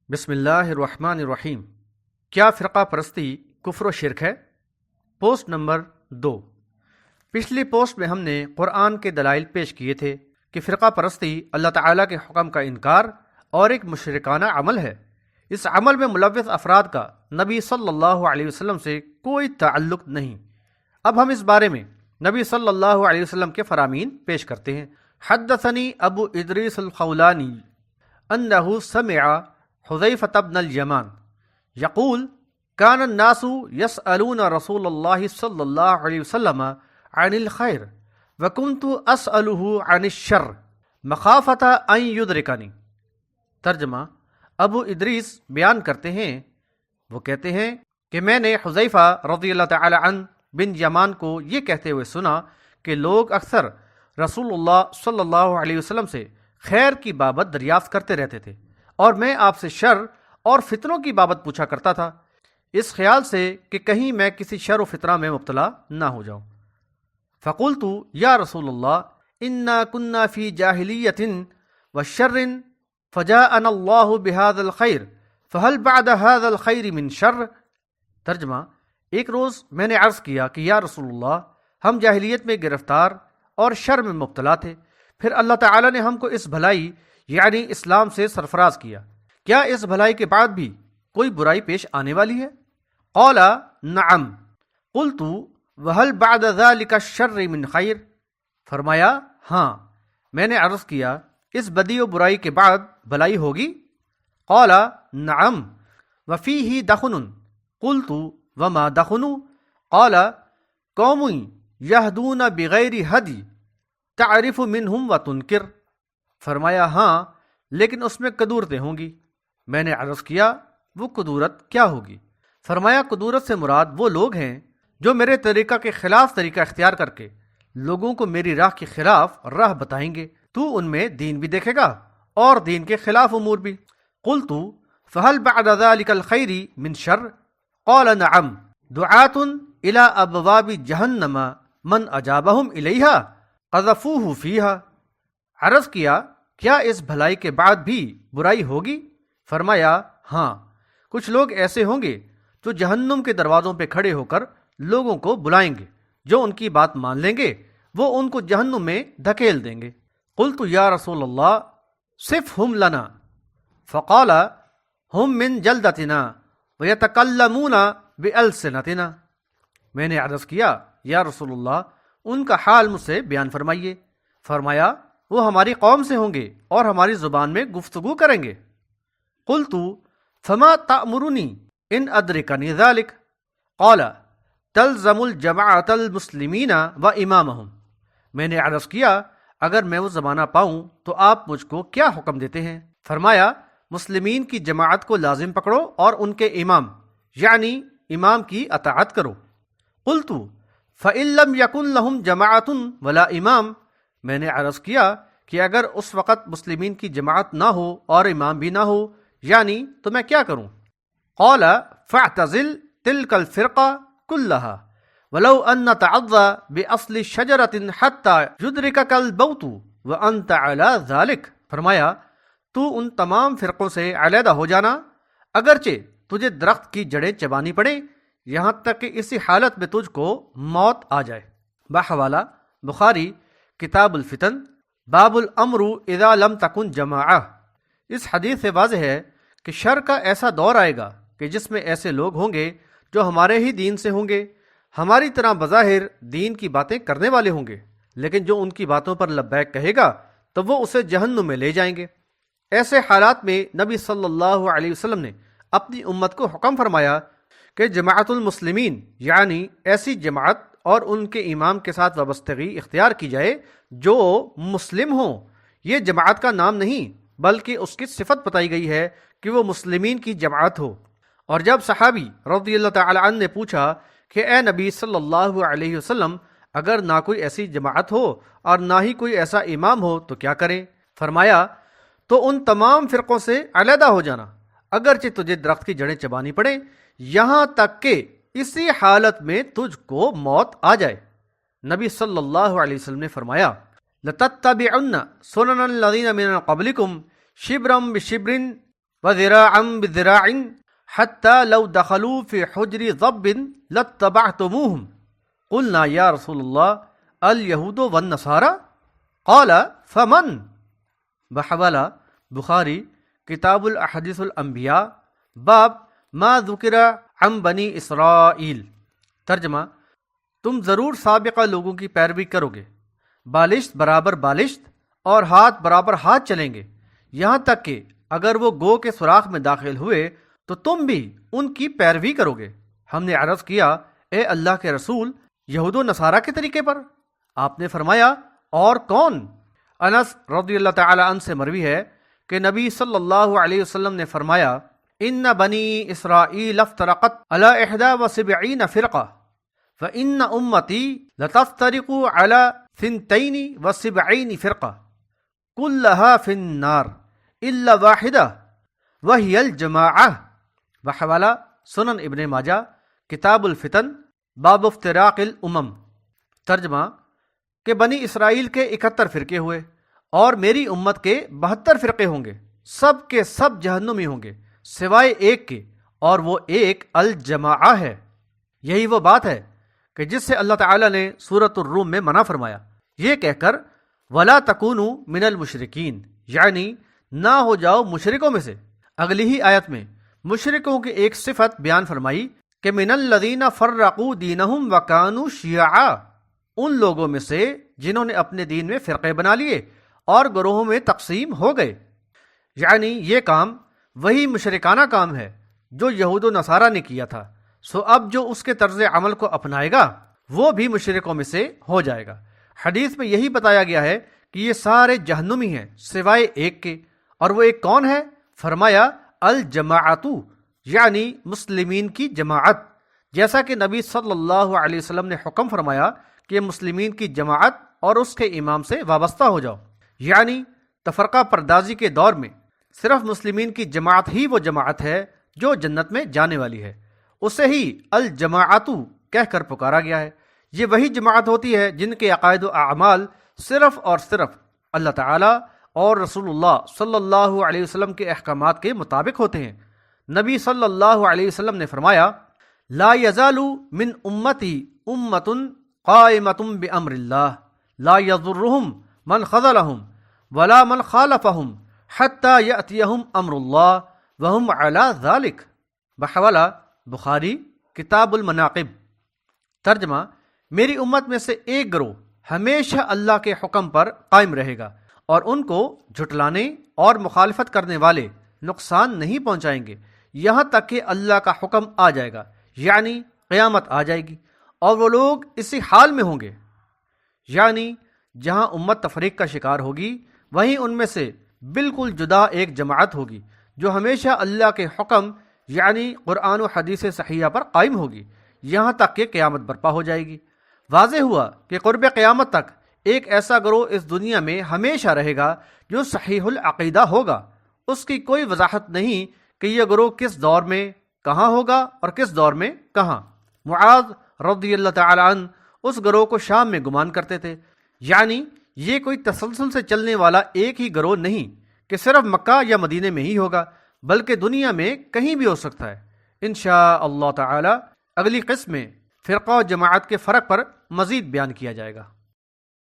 بسم اللہ الرحمن الرحیم۔ کیا فرقہ پرستی کفر و شرک ہے؟ Post number 2۔ پچھلی پوسٹ میں ہم نے قرآن کے دلائل پیش کیے تھے کہ فرقہ پرستی اللہ تعالیٰ کے حکم کا انکار اور ایک مشرکانہ عمل ہے۔ اس عمل میں ملوث افراد کا نبی صلی اللہ علیہ وسلم سے کوئی تعلق نہیں۔ اب ہم اس بارے میں نبی صلی اللہ علیہ وسلم کے فرامین پیش کرتے ہیں۔ حدثنی ابو ادریس الخولانی انہ سمع حذیفة بن اليمان یقول كان الناس يسألون رسول اللہ صلی اللہ علیہ وسلم عن الخیر وكنت أسأله عن الشر مخافة ان يدركني۔ ترجمہ: ابو ادریس بیان کرتے ہیں، وہ کہتے ہیں کہ میں نے حذیفہ رضی اللہ تعالی عنہ بن یمان کو یہ کہتے ہوئے سنا کہ لوگ اکثر رسول اللہ صلی اللہ علیہ وسلم سے خیر کی بابت دریافت کرتے رہتے تھے، اور میں آپ سے شر اور فتنوں کی بابت پوچھا کرتا تھا، اس خیال سے کہ کہیں میں کسی شر و فتنہ میں مبتلا نہ ہو جاؤں۔ فقلت یا رسول اللہ انا كنا فی جاہلیۃ وشر فجاءنا اللہ بهذا الخیر فهل بعد هذا الخیر من شر۔ ترجمہ: ایک روز میں نے عرض کیا کہ یا رسول اللہ، ہم جاہلیت میں گرفتار اور شر میں مبتلا تھے، پھر اللہ تعالی نے ہم کو اس بھلائی یعنی اسلام سے سرفراز کیا، کیا اس بھلائی کے بعد بھی کوئی برائی پیش آنے والی ہے؟ قال نعم۔ قلت وهل بعد ذلك الشر من خیر؟ فرمایا ہاں۔ میں نے عرض کیا اس بدی و برائی کے بعد بھلائی ہوگی؟ قال نعم وفیہ دخن۔ قلت وما دخن؟ قال قوم یہدون بغیر ہدی تعرف منہم وتنکر۔ فرمایا ہاں، لیکن اس میں کدورتیں ہوں گی۔ میں نے عرض کیا وہ کدورت کیا ہوگی؟ فرمایا کدورت سے مراد وہ لوگ ہیں جو میرے طریقہ کے خلاف طریقہ اختیار کر کے لوگوں کو میری راہ کے خلاف راہ بتائیں گے۔ تو ان میں دین بھی دیکھے گا اور دین کے خلاف امور بھی۔ قلت فهل بعد ذلك الخیر من شر؟ قال نعم دعاة الى ابواب جہنم من اجابهم الیها قذفوه فیها۔ عرض کیا کیا اس بھلائی کے بعد بھی برائی ہوگی؟ فرمایا ہاں، کچھ لوگ ایسے ہوں گے جو جہنم کے دروازوں پہ کھڑے ہو کر لوگوں کو بلائیں گے، جو ان کی بات مان لیں گے وہ ان کو جہنم میں دھکیل دیں گے۔ قلت یا رسول اللہ صفهم لنا۔ فقال هم من جلدتنا ويتكلمون بألسنتنا۔ میں نے عرض کیا یا رسول اللہ ان کا حال مجھ سے بیان فرمائیے۔ فرمایا وہ ہماری قوم سے ہوں گے اور ہماری زبان میں گفتگو کریں گے۔ قلت فما تأمرنی ان ادرکنی ذلک؟ قال تلزم الجماعۃ المسلمین و امامہم۔ میں نے عرض کیا اگر میں وہ زمانہ پاؤں تو آپ مجھ کو کیا حکم دیتے ہیں؟ فرمایا مسلمین کی جماعت کو لازم پکڑو اور ان کے امام یعنی امام کی اطاعت کرو۔ قلت فإن لم يكن لهم جماعۃ ولا امام۔ میں نے عرض کیا کہ اگر اس وقت مسلمین کی جماعت نہ ہو اور امام بھی نہ ہو یعنی تو میں کیا کروں؟ قال فاعتزل تلك الفرقہ كلها ولو ان تعضى باصل شجرة حتى يدركك الموت وانت على ذلك۔ فرمایا تو ان تمام فرقوں سے علیحدہ ہو جانا، اگرچہ تجھے درخت کی جڑیں چبانی پڑے یہاں تک کہ اسی حالت میں تجھ کو موت آ جائے۔ بحوالہ بخاری کتاب الفتن باب الامر اذا لم تکن جماعہ۔ اس حدیث سے واضح ہے کہ شر کا ایسا دور آئے گا کہ جس میں ایسے لوگ ہوں گے جو ہمارے ہی دین سے ہوں گے، ہماری طرح بظاہر دین کی باتیں کرنے والے ہوں گے، لیکن جو ان کی باتوں پر لبیک کہے گا تو وہ اسے جہنم میں لے جائیں گے۔ ایسے حالات میں نبی صلی اللہ علیہ وسلم نے اپنی امت کو حکم فرمایا کہ جماعت المسلمین یعنی ایسی جماعت اور ان کے امام کے ساتھ وابستگی اختیار کی جائے جو مسلم ہوں۔ یہ جماعت کا نام نہیں بلکہ اس کی صفت بتائی گئی ہے کہ وہ مسلمین کی جماعت ہو۔ اور جب صحابی رضی اللہ تعالی عنہ نے پوچھا کہ اے نبی صلی اللہ علیہ وسلم اگر نہ کوئی ایسی جماعت ہو اور نہ ہی کوئی ایسا امام ہو تو کیا کریں؟ فرمایا تو ان تمام فرقوں سے علیحدہ ہو جانا، اگرچہ تجھے درخت کی جڑیں چبانی پڑے یہاں تک کہ اسی حالت میں تجھ کو موت آ جائے۔ نبی صلی اللہ علیہ وسلم نے فرمایا لَتَتَّبِعُنَّ سُنَنَ الَّذِينَ مِن قَبْلِكُمْ شِبْرًا بِشِبْرٍ وذراعا بذراع حتى لو دخلوا في حجر ضب لاتبعتموهم قلنا یا رسول اللہ الیہود والنصارى قال فمن بحوالہ بخاری کتاب الاحادیث الانبیاء باب ما ذکر عن بنی اسرائیل۔ ترجمہ: تم ضرور سابقہ لوگوں کی پیروی کرو گے، بالشت برابر بالشت اور ہاتھ برابر ہاتھ چلیں گے، یہاں تک کہ اگر وہ گو کے سوراخ میں داخل ہوئے تو تم بھی ان کی پیروی کرو گے۔ ہم نے عرض کیا، اے اللہ کے رسول، یہود و نصارہ کے طریقے پر؟ آپ نے فرمایا، اور کون؟ انس رضی اللہ تعالی عنہ سے مروی ہے کہ نبی صلی اللہ علیہ وسلم نے فرمایا، ان بنی اسرائیل افترقت علی 71 فرقہ فإن امتی لتفترق علی 72 فرقہ کلہا فی النار الا واحدہ وہی الجماعہ۔ بحوالہ سنن ابن ماجہ کتاب الفتن باب افتراق الامم۔ ترجمہ: کہ بنی اسرائیل کے 71 فرقے ہوئے اور میری امت کے 72 فرقے ہوں گے، سب کے سب جہنمی ہوں گے سوائے ایک کے، اور وہ ایک الجماعہ ہے۔ یہی وہ بات ہے کہ جس سے اللہ تعالیٰ نے سورۃ الروم میں منع فرمایا، یہ کہہ کر وَلَا تَكُونُوا مِنَ الْمُشْرِكِينَ، یعنی نہ ہو جاؤ مشرکوں میں سے۔ اگلی ہی آیت میں مشرکوں کی ایک صفت بیان فرمائی کہ مِنَ الَّذِينَ فَرَّقُوا دِينَهُمْ وَكَانُوا شِيَعًا، ان لوگوں میں سے جنہوں نے اپنے دین میں فرقے بنا لیے اور گروہوں میں تقسیم ہو گئے۔ یعنی یہ کام وہی مشرکانہ کام ہے جو یہود و نصارہ نے کیا تھا، سو اب جو اس کے طرز عمل کو اپنائے گا وہ بھی مشرکوں میں سے ہو جائے گا۔ حدیث میں یہی بتایا گیا ہے کہ یہ سارے جہنمی ہیں سوائے ایک کے، اور وہ ایک کون ہے؟ فرمایا الجماعت، یعنی مسلمین کی جماعت، جیسا کہ نبی صلی اللہ علیہ وسلم نے حکم فرمایا کہ مسلمین کی جماعت اور اس کے امام سے وابستہ ہو جاؤ۔ یعنی تفرقہ پردازی کے دور میں صرف مسلمین کی جماعت ہی وہ جماعت ہے جو جنت میں جانے والی ہے، اسے ہی الجماعت کہہ کر پکارا گیا ہے۔ یہ وہی جماعت ہوتی ہے جن کے عقائد و اعمال صرف اور صرف اللہ تعالیٰ اور رسول اللہ صلی اللہ علیہ وسلم کے احکامات کے مطابق ہوتے ہیں۔ نبی صلی اللہ علیہ وسلم نے فرمایا، لا یزال من امتی امت قائمۃ بامر اللہ لا یضرهم من خذلهم ولا من خالفهم حتی یأتیہم امر اللہ وہم علی ذلک۔ بحوالہ بخاری کتاب المناقب۔ ترجمہ: میری امت میں سے ایک گروہ ہمیشہ اللہ کے حکم پر قائم رہے گا اور ان کو جھٹلانے اور مخالفت کرنے والے نقصان نہیں پہنچائیں گے یہاں تک کہ اللہ کا حکم آ جائے گا، یعنی قیامت آ جائے گی، اور وہ لوگ اسی حال میں ہوں گے۔ یعنی جہاں امت تفریق کا شکار ہوگی وہیں ان میں سے بالکل جدا ایک جماعت ہوگی جو ہمیشہ اللہ کے حکم یعنی قرآن و حدیث صحیحہ پر قائم ہوگی یہاں تک کہ قیامت برپا ہو جائے گی۔ واضح ہوا کہ قرب قیامت تک ایک ایسا گروہ اس دنیا میں ہمیشہ رہے گا جو صحیح العقیدہ ہوگا۔ اس کی کوئی وضاحت نہیں کہ یہ گروہ کس دور میں کہاں ہوگا اور کس دور میں کہاں۔ معاذ رضی اللہ تعالی عنہ اس گروہ کو شام میں گمان کرتے تھے، یعنی یہ کوئی تسلسل سے چلنے والا ایک ہی گروہ نہیں کہ صرف مکہ یا مدینے میں ہی ہوگا، بلکہ دنیا میں کہیں بھی ہو سکتا ہے۔ انشاء اللہ تعالی اگلی قسم میں فرقہ و جماعت کے فرق پر مزید بیان کیا جائے گا۔